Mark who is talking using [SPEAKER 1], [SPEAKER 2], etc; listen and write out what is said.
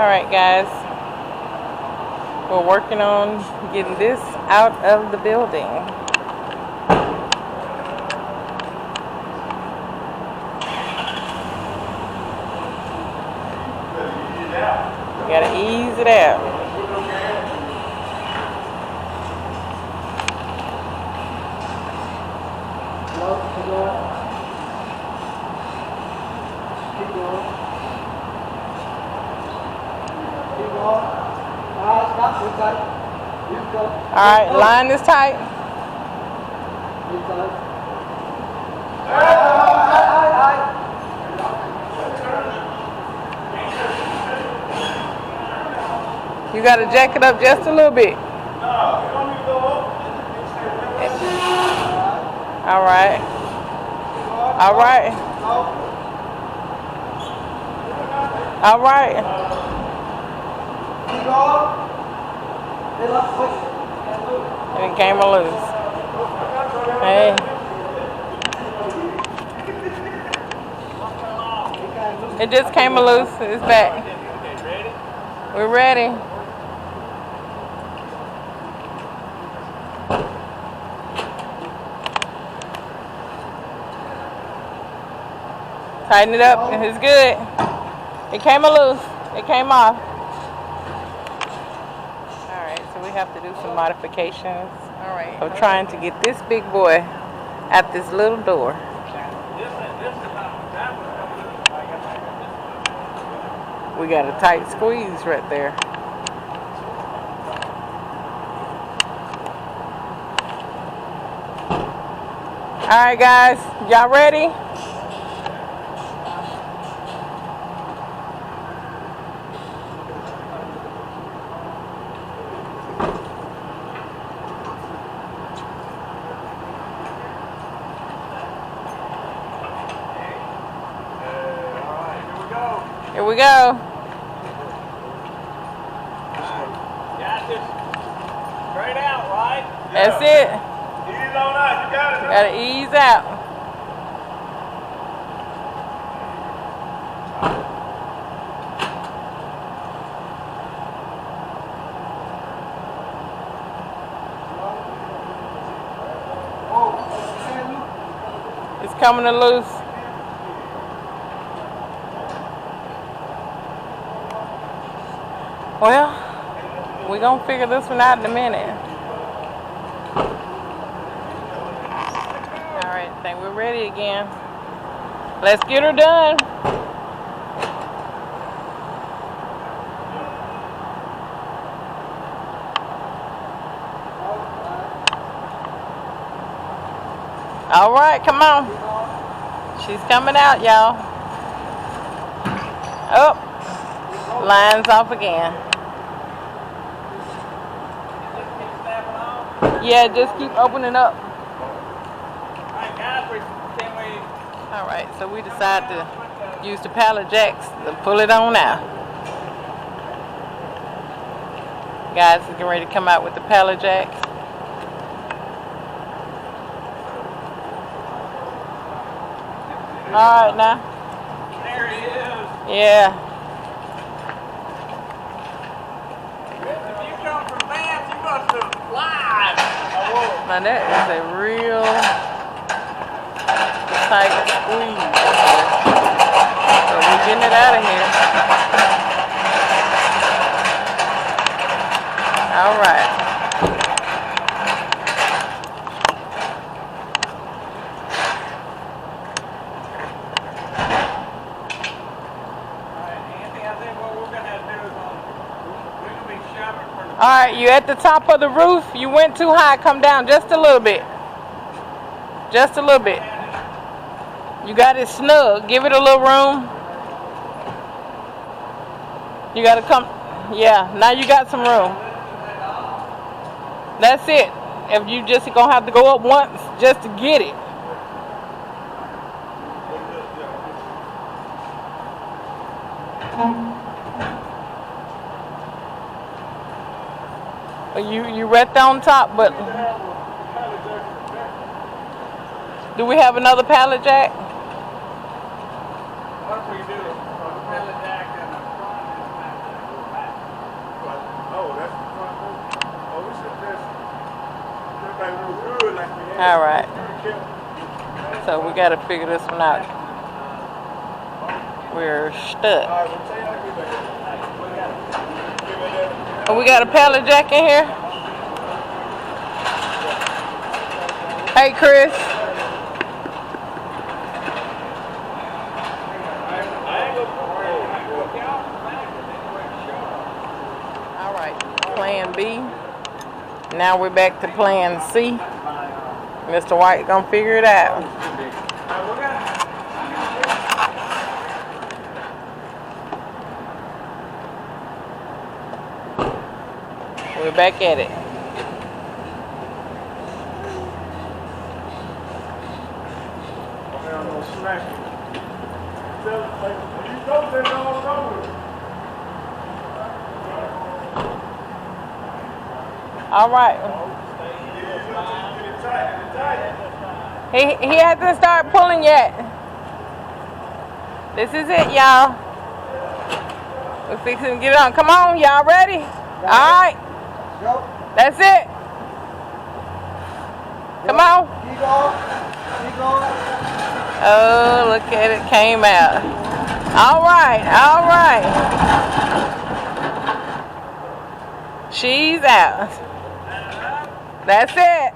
[SPEAKER 1] Alright guys, we're working on getting this out of the building. You gotta ease it out. Alright, line is tight. You gotta jack it up just a little bit. Alright. Alright. Alright. And it came loose. Hey. It just came loose. It's back. We're ready. Tighten it up. It's good. It came loose. It came off. Alright, so we have to do some modifications. Alright, I'm trying to get this big boy at this little door. We got a tight squeeze right there. Alright guys, y'all ready? Here we go.
[SPEAKER 2] Got this straight out, right?
[SPEAKER 1] That's it.
[SPEAKER 2] Ease on out. You got it.
[SPEAKER 1] Gotta ease out. It's coming loose. Well, we're gonna figure this one out in a minute. Alright, I think we're ready again. Let's get her done. Alright, come on. She's coming out, y'all. Oh, line's off again. Yeah, just keep opening up. Alright, so we decided to use the pallet jacks to pull it on out. Guys is getting ready to come out with the pallet jacks. Alright now.
[SPEAKER 2] There he is.
[SPEAKER 1] Yeah.
[SPEAKER 2] If you come from Vance, you must have lied.
[SPEAKER 1] Now that is a real tight squeeze. So we're getting it out of here. Alright. Alright, you at the top of the roof. You went too high. Come down just a little bit. Just a little bit. You got it snug. Give it a little room. You got to come. Yeah, now you got some room. That's it. If you just going to have to go up once just to get it. You right there on top, but do we have another pallet jack?
[SPEAKER 2] What if we do a pallet jack in the front?
[SPEAKER 1] All right. So we got to figure this one out. We're stuck. Oh, we got a pallet jack in here. Hey, Chris. All right, plan B. Now we're back to plan C. Mr. White gonna figure it out. We're back at it. All right. He hasn't started pulling yet. This is it, y'all. We're fixing to get it on. Come on, y'all ready? All right. That's it. Come on. Oh, look at it. Came out. All right. All right. She's out. That's it.